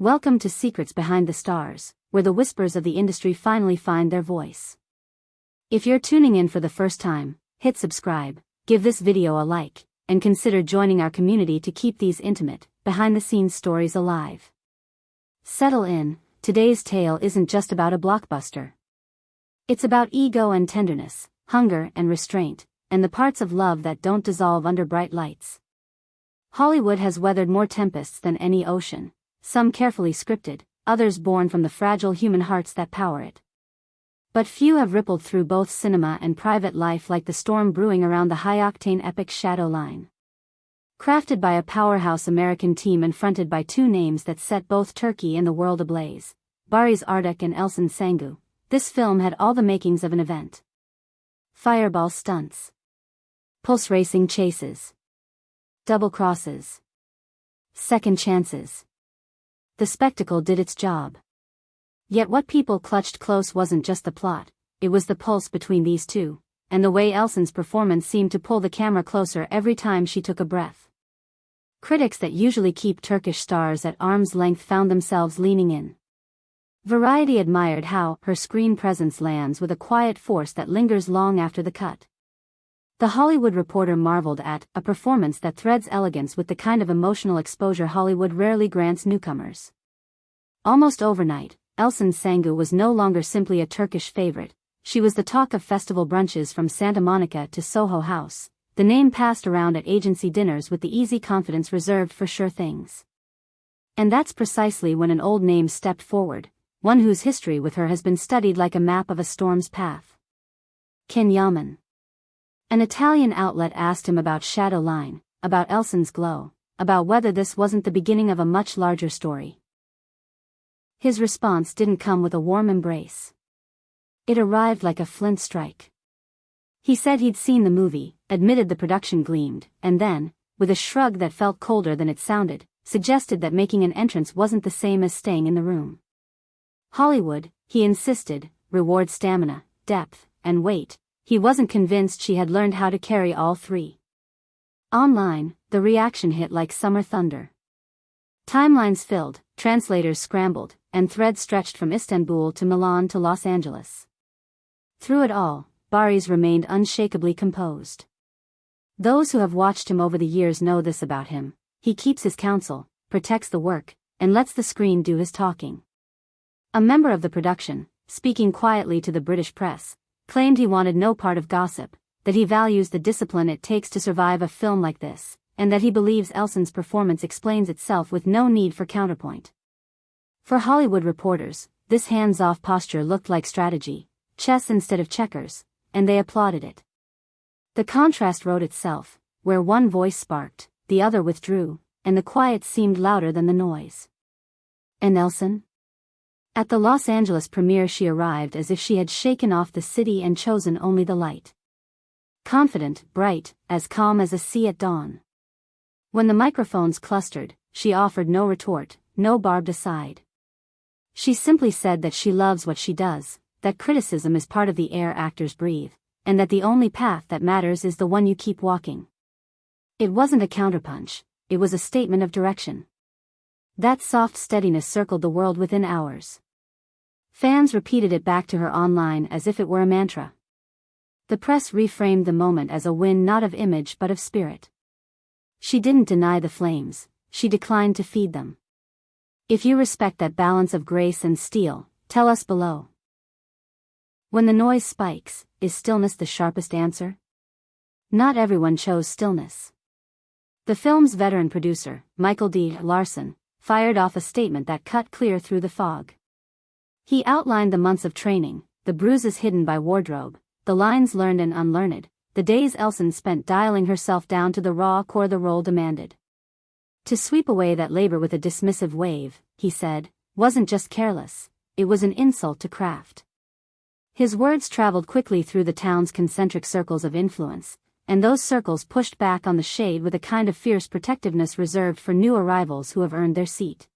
Welcome to Secrets Behind the Stars, where the whispers of the industry finally find their voice. If you're tuning in for the first time, hit subscribe, give this video a like, and consider joining our community to keep these intimate, behind-the-scenes stories alive. Settle in, today's tale isn't just about a blockbuster. It's about ego and tenderness, hunger and restraint, and the parts of love that don't dissolve under bright lights. Hollywood has weathered more tempests than any ocean, some carefully scripted, others born from the fragile human hearts that power it. But few have rippled through both cinema and private life like the storm brewing around the high-octane epic Shadow Line. Crafted by a powerhouse American team and fronted by two names that set both Turkey and the world ablaze, Barış Arduç and Elçin Sangu, this film had all the makings of an event. Fireball stunts, pulse-racing chases, double crosses, second chances. The spectacle did its job. Yet what people clutched close wasn't just the plot, it was the pulse between these two, and the way Elçin's performance seemed to pull the camera closer every time she took a breath. Critics that usually keep Turkish stars at arm's length found themselves leaning in. Variety admired how her screen presence lands with a quiet force that lingers long after the cut. The Hollywood Reporter marveled at a performance that threads elegance with the kind of emotional exposure Hollywood rarely grants newcomers. Almost overnight, Elçin Sangu was no longer simply a Turkish favorite, she was the talk of festival brunches from Santa Monica to Soho House, the name passed around at agency dinners with the easy confidence reserved for sure things. And that's precisely when an old name stepped forward, one whose history with her has been studied like a map of a storm's path. Yaman. An Italian outlet asked him about Shadow Line, about Elçin's glow, about whether this wasn't the beginning of a much larger story. His response didn't come with a warm embrace. It arrived like a flint strike. He said he'd seen the movie, admitted the production gleamed, and then, with a shrug that felt colder than it sounded, suggested that making an entrance wasn't the same as staying in the room. Hollywood, he insisted, rewards stamina, depth, and weight. He wasn't convinced she had learned how to carry all three. Online, the reaction hit like summer thunder. Timelines filled, translators scrambled, and threads stretched from Istanbul to Milan to Los Angeles. Through it all, Barış remained unshakably composed. Those who have watched him over the years know this about him: he keeps his counsel, protects the work, and lets the screen do his talking. A member of the production, speaking quietly to the British press, claimed he wanted no part of gossip, that he values the discipline it takes to survive a film like this, and that he believes Elçin's performance explains itself with no need for counterpoint. For Hollywood reporters, this hands-off posture looked like strategy, chess instead of checkers, and they applauded it. The contrast wrote itself, where one voice sparked, the other withdrew, and the quiet seemed louder than the noise. And Elçin? At the Los Angeles premiere she arrived as if she had shaken off the city and chosen only the light. Confident, bright, as calm as a sea at dawn. When the microphones clustered, she offered no retort, no barbed aside. She simply said that she loves what she does, that criticism is part of the air actors breathe, and that the only path that matters is the one you keep walking. It wasn't a counterpunch, it was a statement of direction. That soft steadiness circled the world within hours. Fans repeated it back to her online as if it were a mantra. The press reframed the moment as a win not of image but of spirit. She didn't deny the flames, she declined to feed them. If you respect that balance of grace and steel, tell us below. When the noise spikes, is stillness the sharpest answer? Not everyone chose stillness. The film's veteran producer, Michael D. Larson, fired off a statement that cut clear through the fog. He outlined the months of training, the bruises hidden by wardrobe, the lines learned and unlearned, the days Elçin spent dialing herself down to the raw core the role demanded. To sweep away that labor with a dismissive wave, he said, wasn't just careless, it was an insult to craft. His words traveled quickly through the town's concentric circles of influence, and those circles pushed back on the shade with a kind of fierce protectiveness reserved for new arrivals who have earned their seat.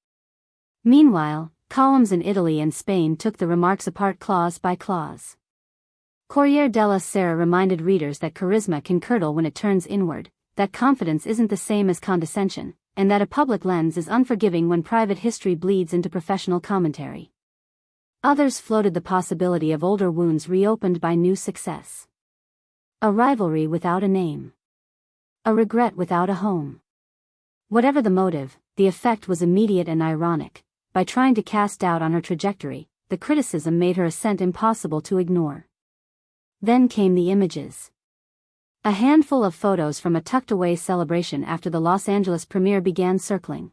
Meanwhile, columns in Italy and Spain took the remarks apart clause by clause. Corriere della Sera reminded readers that charisma can curdle when it turns inward, that confidence isn't the same as condescension, and that a public lens is unforgiving when private history bleeds into professional commentary. Others floated the possibility of older wounds reopened by new success. A rivalry without a name. A regret without a home. Whatever the motive, the effect was immediate and ironic. By trying to cast doubt on her trajectory, the criticism made her ascent impossible to ignore. Then came the images. A handful of photos from a tucked-away celebration after the Los Angeles premiere began circling.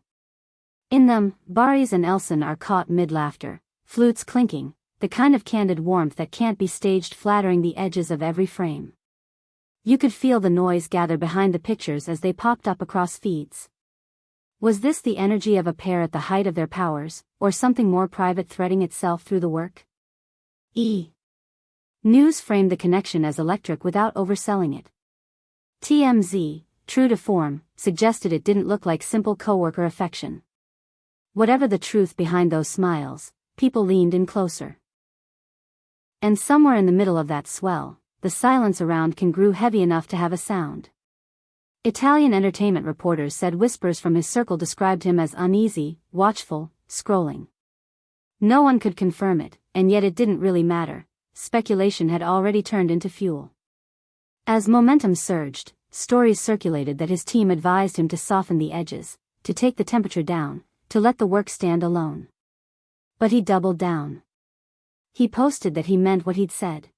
In them, Barış and Elçin are caught mid-laughter, flutes clinking, the kind of candid warmth that can't be staged flattering the edges of every frame. You could feel the noise gather behind the pictures as they popped up across feeds. Was this the energy of a pair at the height of their powers, or something more private threading itself through the work? News framed the connection as electric without overselling it. TMZ, true to form, suggested it didn't look like simple coworker affection. Whatever the truth behind those smiles, people leaned in closer. And somewhere in the middle of that swell, the silence around Can grew heavy enough to have a sound. Italian entertainment reporters said whispers from his circle described him as uneasy, watchful, scrolling. No one could confirm it, and yet it didn't really matter. Speculation had already turned into fuel. As momentum surged, stories circulated that his team advised him to soften the edges, to take the temperature down, to let the work stand alone. But he doubled down. He posted that he meant what he'd said.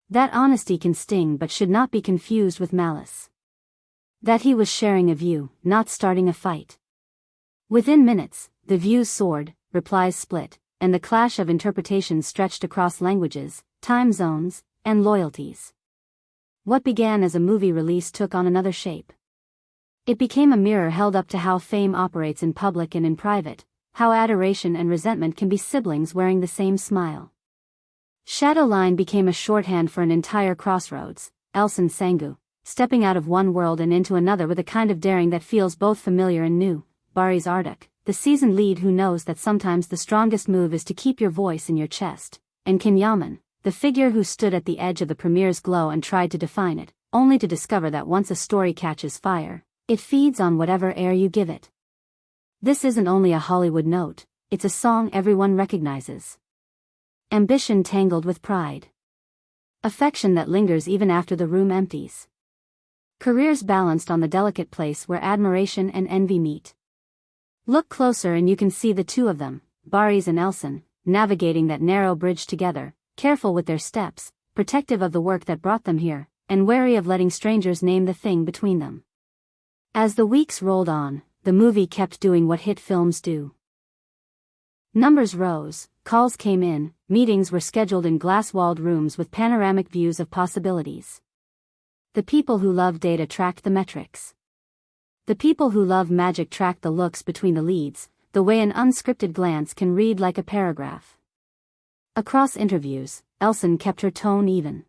That honesty can sting but should not be confused with malice. That he was sharing a view, not starting a fight. Within minutes, the views soared, replies split, and the clash of interpretations stretched across languages, time zones, and loyalties. What began as a movie release took on another shape. It became a mirror held up to how fame operates in public and in private, how adoration and resentment can be siblings wearing the same smile. Shadow line became a shorthand for an entire crossroads. Elçin Sangu, stepping out of one world and into another with a kind of daring that feels both familiar and new. Barış Arduç, the seasoned lead who knows that sometimes the strongest move is to keep your voice in your chest. And Yaman, the figure who stood at the edge of the premiere's glow and tried to define it, only to discover that once a story catches fire, it feeds on whatever air you give it. This isn't only a Hollywood note, it's a song everyone recognizes. Ambition tangled with pride. Affection that lingers even after the room empties. Careers balanced on the delicate place where admiration and envy meet. Look closer and you can see the two of them, Barış and Elçin, navigating that narrow bridge together, careful with their steps, protective of the work that brought them here, and wary of letting strangers name the thing between them. As the weeks rolled on, the movie kept doing what hit films do. Numbers rose, calls came in, meetings were scheduled in glass-walled rooms with panoramic views of possibilities. The people who love data tracked the metrics. The people who love magic tracked the looks between the leads, the way an unscripted glance can read like a paragraph. Across interviews, Elçin kept her tone even.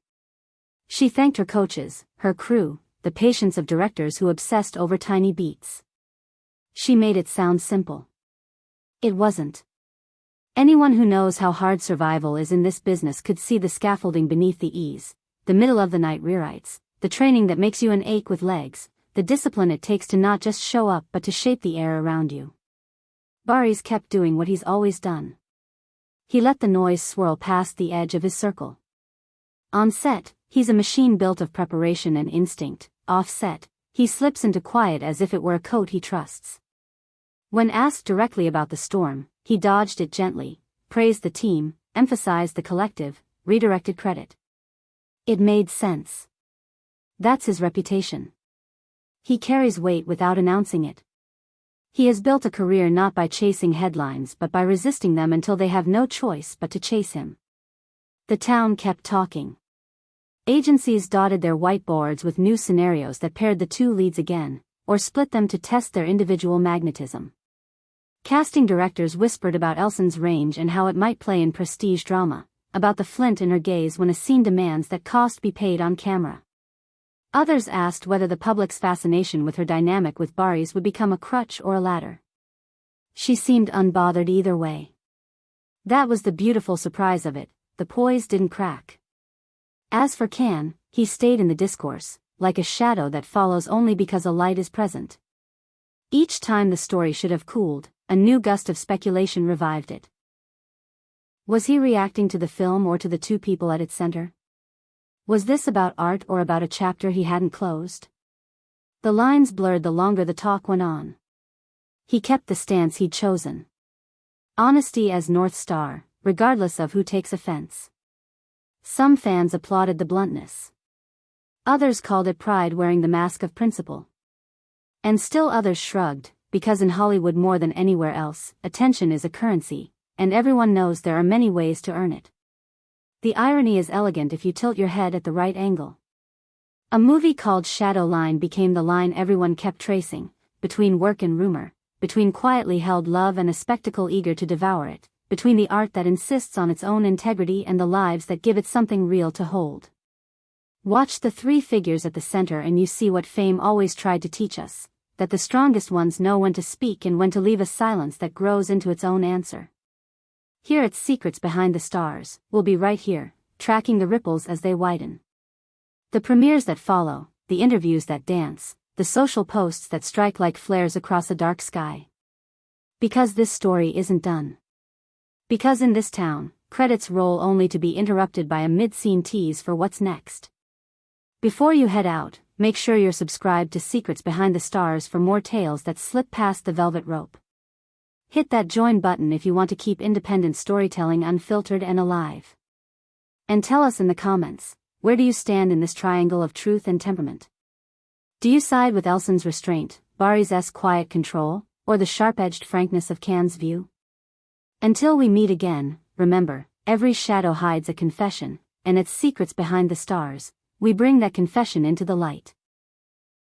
She thanked her coaches, her crew, the patience of directors who obsessed over tiny beats. She made it sound simple. It wasn't. Anyone who knows how hard survival is in this business could see the scaffolding beneath the ease, the middle-of-the-night rewrites, the training that makes you an ache with legs, the discipline it takes to not just show up but to shape the air around you. Barış kept doing what he's always done. He let the noise swirl past the edge of his circle. On set, he's a machine built of preparation and instinct. Off set, he slips into quiet as if it were a coat he trusts. When asked directly about the storm, he dodged it gently, praised the team, emphasized the collective, redirected credit. It made sense. That's his reputation. He carries weight without announcing it. He has built a career not by chasing headlines but by resisting them until they have no choice but to chase him. The town kept talking. Agencies dotted their whiteboards with new scenarios that paired the two leads again, or split them to test their individual magnetism. Casting directors whispered about Elçin's range and how it might play in prestige drama, about the flint in her gaze when a scene demands that cost be paid on camera. Others asked whether the public's fascination with her dynamic with Barış would become a crutch or a ladder. She seemed unbothered either way. That was the beautiful surprise of it, the poise didn't crack. As for Can, he stayed in the discourse, like a shadow that follows only because a light is present. Each time the story should have cooled, a new gust of speculation revived it. Was he reacting to the film or to the two people at its center? Was this about art or about a chapter he hadn't closed? The lines blurred the longer the talk went on. He kept the stance he'd chosen. Honesty as North Star, regardless of who takes offense. Some fans applauded the bluntness. Others called it pride wearing the mask of principle. And still others shrugged, because in Hollywood more than anywhere else, attention is a currency, and everyone knows there are many ways to earn it. The irony is elegant if you tilt your head at the right angle. A movie called Shadow Line became the line everyone kept tracing, between work and rumor, between quietly held love and a spectacle eager to devour it, between the art that insists on its own integrity and the lives that give it something real to hold. Watch the three figures at the center and you see what fame always tried to teach us, that the strongest ones know when to speak and when to leave a silence that grows into its own answer. Here at Secrets Behind the Stars, we'll be right here, tracking the ripples as they widen. The premieres that follow, the interviews that dance, the social posts that strike like flares across a dark sky. Because this story isn't done. Because in this town, credits roll only to be interrupted by a mid-scene tease for what's next. Before you head out, make sure you're subscribed to Secrets Behind the Stars for more tales that slip past the velvet rope. Hit that join button if you want to keep independent storytelling unfiltered and alive. And tell us in the comments, where do you stand in this triangle of truth and temperament? Do you side with Elçin's restraint, Barış's quiet control, or the sharp-edged frankness of Can's view? Until we meet again, remember, every shadow hides a confession, and it's Secrets Behind the Stars, we bring that confession into the light.